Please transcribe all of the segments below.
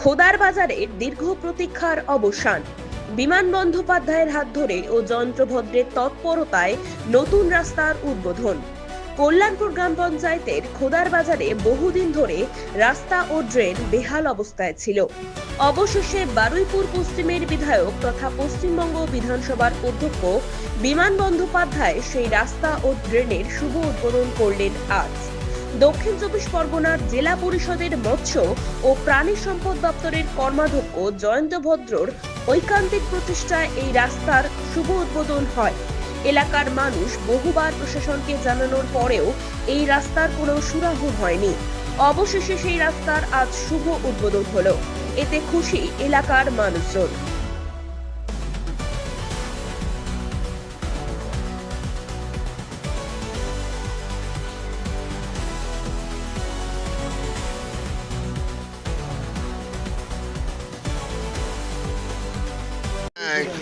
খোদার বাজারে দীর্ঘ প্রতীক্ষার অবসান। বিমান বন্দ্যোপাধ্যায়ের হাত ধরে ও যন্ত্রভদ্রের তৎপরতায় নতুন রাস্তার উদ্বোধন। কল্যাণপুর গ্রাম পঞ্চায়েতের খোদার বাজারে বহুদিন ধরে রাস্তা ও ড্রেন বেহাল অবস্থায় ছিল। অবশেষে বারুইপুর পশ্চিমের বিধায়ক তথা পশ্চিমবঙ্গ বিধানসভার অধ্যক্ষ বিমান বন্দ্যোপাধ্যায় সেই রাস্তা ও ড্রেনের শুভ উদ্বোধন করলেন আজ। দক্ষিণ চব্বিশ পরগনার জেলা পরিষদের মৎস্য ও প্রাণী সম্পদ দপ্তরের কর্মাধ্যক্ষ জয়ন্ত ভদ্রর ঐকান্তিক প্রচেষ্টায় এই রাস্তার শুভ উদ্বোধন হয়। এলাকার মানুষ বহুবার প্রশাসনকে জানানোর পরেও এই রাস্তার কোনো সুরাহা হয়নি। অবশেষে সেই রাস্তার আজ শুভ উদ্বোধন হলো। এতে খুশি এলাকার মানুষজন।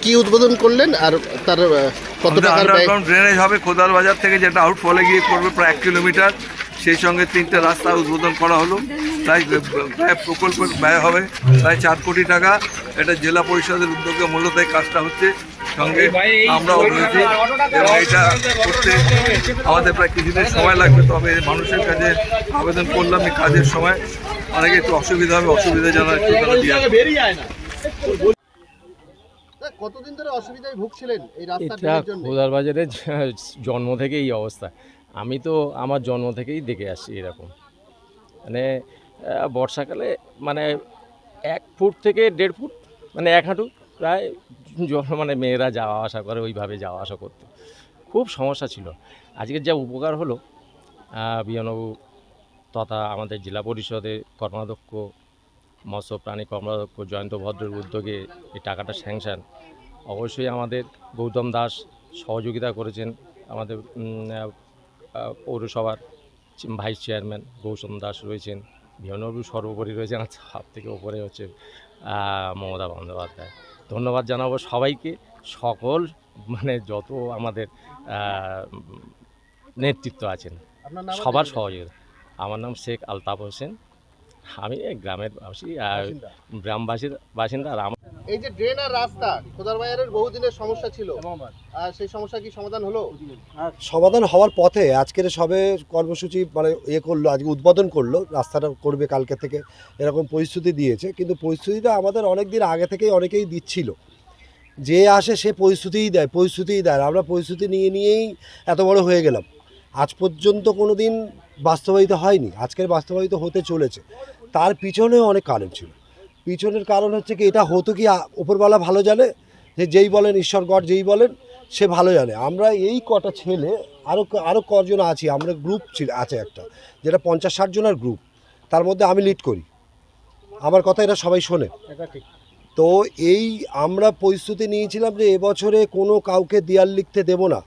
কি উদ্বোধন করলেন আর তার কত টাকার ব্যয়? আন্ডারগ্রাউন্ড ড্রেনেজ হবে খোদার বাজার থেকে, যেটা আউটফলে গিয়ে করবে প্রায় 1 কিলোমিটার। সেই সঙ্গে 3টে রাস্তা উদ্বোধন করা হলো। প্রায় প্রকল্পের ব্যয় হবে প্রায় 4 কোটি টাকা। এটা জেলা পরিষদের উদ্যোগে মূলত এই কাজটা হচ্ছে। সঙ্গে আমরাও রয়েছি এবং এটা করতে আমাদের প্রায় কিছুদিন সময় লাগবে। তবে মানুষের কাছে আবেদন করলাম এই কাজের সময় অনেকে একটু অসুবিধা হবে, অসুবিধা জানার একটু তারা দিয়ে কতদিন ধরে অসুবিধায় ভুগছিলেন এই রাস্তার এটা জন্য? খোদার বাজারের জন্ম থেকে এই অবস্থা। আমি তো আমার জন্ম থেকেই দেখে আসছি এরকম। মানে বর্ষাকালে মানে 1 ফুট থেকে 1.5 ফুট, মানে 1 হাঁটু প্রায় জল, মানে মেয়েরা যাওয়া আসা করে, ওইভাবে যাওয়া আসা করতো। খুব সমস্যা ছিল। আজকের যা উপকার হলো, বিয়ানবাবু তথা আমাদের জেলা পরিষদের কর্মাধ্যক্ষ মৎস্য প্রাণী কর্মাধ্যক্ষ জয়ন্ত ভদ্রের উদ্যোগে এই টাকাটা স্যাংশন। অবশ্যই আমাদের গৌতম দাস সহযোগিতা করেছেন, আমাদের পৌরসভার ভাইস চেয়ারম্যান গৌতম দাস রয়েছেন, বিয়ানবাবু সর্বোপরি রয়েছেন, আর সব থেকে ওপরে হচ্ছে মমতা বন্দ্যোপাধ্যায়। ধন্যবাদ জানাবো সবাইকে, সকল মানে যত আমাদের নেতৃত্ব আছেন সবার সহযোগিতা। আমার নাম শেখ আলতাফ হোসেন, আমি গ্রামের গ্রামবাসীর বাসিন্দা। আর এই যে ড্রেন আর রাস্তা খোদার বাজারের বহুদিনের সমস্যা ছিল, আর সেই সমস্যা কি সমাধান হলো? সমাধান হওয়ার পথে আজকের সবে কর্মসূচি মানে করলো, আজকে উদ্বোধন করলো, রাস্তাটা করবে কালকে থেকে, এরকম পরিস্থিতি দিয়েছে। কিন্তু পরিস্থিতিটা আমাদের অনেক দিন আগে থেকেই অনেকেই দিচ্ছিল, যে আসে সে পরিস্থিতিই দেয়। আমরা পরিস্থিতি নিয়েই এত বড় হয়ে গেলাম। আজ পর্যন্ত কোনো দিন বাস্তবায়িত হয়নি, আজকের বাস্তবায়িত হতে চলেছে। তার পিছনেও অনেক কারণ ছিল। পিছনের কারণ হচ্ছে কি, এটা হতো কি ওপরওয়ালা ভালো জানে, যে যেই বলেন ঈশ্বর গড যেই বলেন সে ভালো জানে। আমরা এই কটা ছেলে আরও কজন আছি, আমরা গ্রুপ আছে একটা, যেটা 50-60 জনের গ্রুপ, তার মধ্যে আমি লিড করি। আমার কথা এরা সবাই শোনে। তো এই আমরা পরিস্থিতি নিয়েছিলাম যে এবছরে কোনো কাউকে দেয়াল লিখতে দেব না।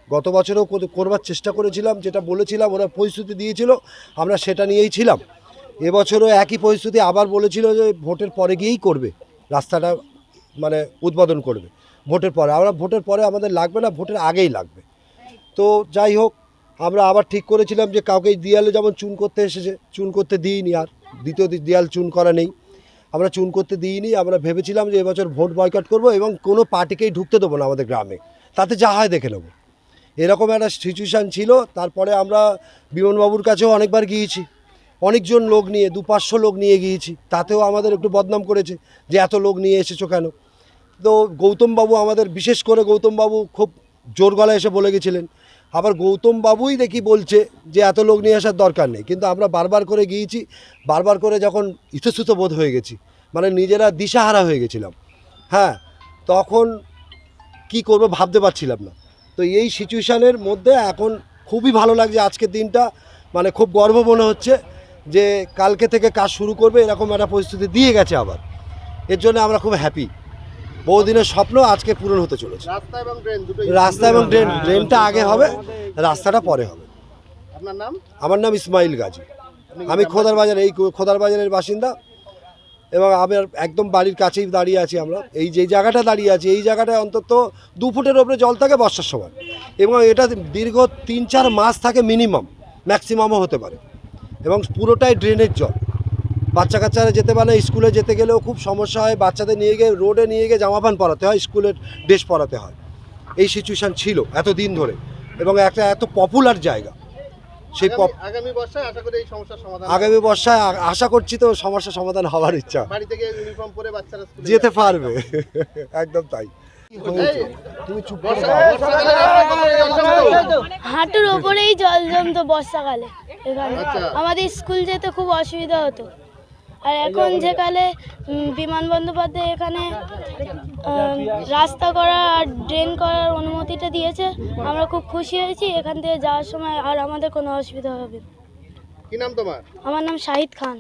গত বছরেও করবার চেষ্টা করেছিলাম, যেটা বলেছিলাম, ওরা পরিস্থিতি দিয়েছিল, আমরা সেটা নিয়েই ছিলাম। এবছরও একই পরিস্থিতি আবার বলেছিল যে ভোটের পরে গিয়েই করবে রাস্তাটা, মানে উদ্বোধন করবে ভোটের পরে। আমরা ভোটের পরে আমাদের লাগবে না, ভোটের আগেই লাগবে। তো যাই হোক, আমরা আবার ঠিক করেছিলাম যে কাউকে দেয়ালে যেমন চুন করতে এসেছে, চুন করতে দিইনি, আর দ্বিতীয় দেয়াল চুন করা নেই, আমরা চুন করতে দিইনি। আমরা ভেবেছিলাম যে এবছর ভোট বয়কট করব এবং কোনো পার্টিকেই ঢুকতে দেবো না আমাদের গ্রামে, তাতে যা হয় দেখে নেব, এরকম একটা সিচুয়েশান ছিল। তারপরে আমরা বিমানবাবুর কাছেও অনেকবার গিয়েছি, অনেকজন লোক নিয়ে 200-500 লোক নিয়ে গিয়েছি, তাতেও আমাদের একটু বদনাম করেছে যে এত লোক নিয়ে এসেছো কেন। তো গৌতমবাবু আমাদের, বিশেষ করে গৌতমবাবু খুব জোর গলায় এসে বলে গেছিলেন। আবার গৌতমবাবুই দেখি বলছে যে এত লোক নিয়ে আসার দরকার নেই। কিন্তু আমরা বারবার করে গিয়েছি, বারবার করে যখন ইতস্তত বোধ হয়ে গেছি, মানে নিজেরা দিশাহারা হয়ে গেছিলাম, হ্যাঁ, তখন কি করব ভাবতে পারছিলাম না। তো এই সিচুয়েশানের মধ্যে এখন খুবই ভালো লাগছে আজকের দিনটা, মানে খুব গর্ব মনে হচ্ছে যে কালকে থেকে কাজ শুরু করবে, এরকম একটা পরিস্থিতি দিয়ে গেছে আবার। এর জন্য আমরা খুব হ্যাপি। বহুদিনের স্বপ্ন আজকে পূরণ হতে চলেছে। রাস্তা এবং ড্রেনটা আগে হবে, রাস্তাটা পরে হবে। আপনার নাম? আমার নাম ইসমাইল গাজী, আমি খোদার বাজার, এই খোদার বাজারের বাসিন্দা। এবং আমার একদম বাড়ির কাছেই দাঁড়িয়ে আছি আমরা। এই যে জায়গাটা দাঁড়িয়ে আছি, এই জায়গাটায় অন্তত 2 ফুটের ওপরে জল থাকে বর্ষার সময়, এবং এটা দীর্ঘ 3-4 মাস থাকে মিনিমাম, ম্যাক্সিমামও হতে পারে, এবং পুরোটাই ড্রেনের জল। বাচ্চা কাচ্চারা যেতে পারে না, স্কুলে যেতে গেলেও খুব সমস্যা হয়, বাচ্চাদের নিয়ে গিয়ে রোডে নিয়ে গিয়ে জামা প্যান্ট পরাতে হয়, স্কুলের ড্রেস পরাতে হয়। এই সিচুয়েশান ছিল এতদিন ধরে, এবং একটা এত পপুলার জায়গা। সেই আগামী বর্ষায় আশা করি এই সমস্যার সমাধান আগামী বর্ষায় আশা করছি তো সমস্যার সমাধান হওয়ার ইচ্ছা, বাড়ি থেকে ইউনিফর্ম পরে বাচ্চারা স্কুলে যেতে পারবে। একদম তাই। তুমি চুপ করো। বর্ষাকালে রাস্তা কতটা জল জমতো? হাঁটুর ওপরেই জল জমতো বর্ষাকালে এখানে। আচ্ছা। আমাদের স্কুল যেতে খুব অসুবিধা হতো। আর এখন যেকালে বিমান বন্দ্যোপাধ্যায় এখানে রাস্তা করা আর ড্রেন করার অনুমতিটা দিয়েছে, আমরা খুব খুশি হয়েছি। এখান থেকে যাওয়ার সময় আর আমাদের কোনো অসুবিধা হবে না। কি নাম তোমার? আমার নাম শাহিদ খান।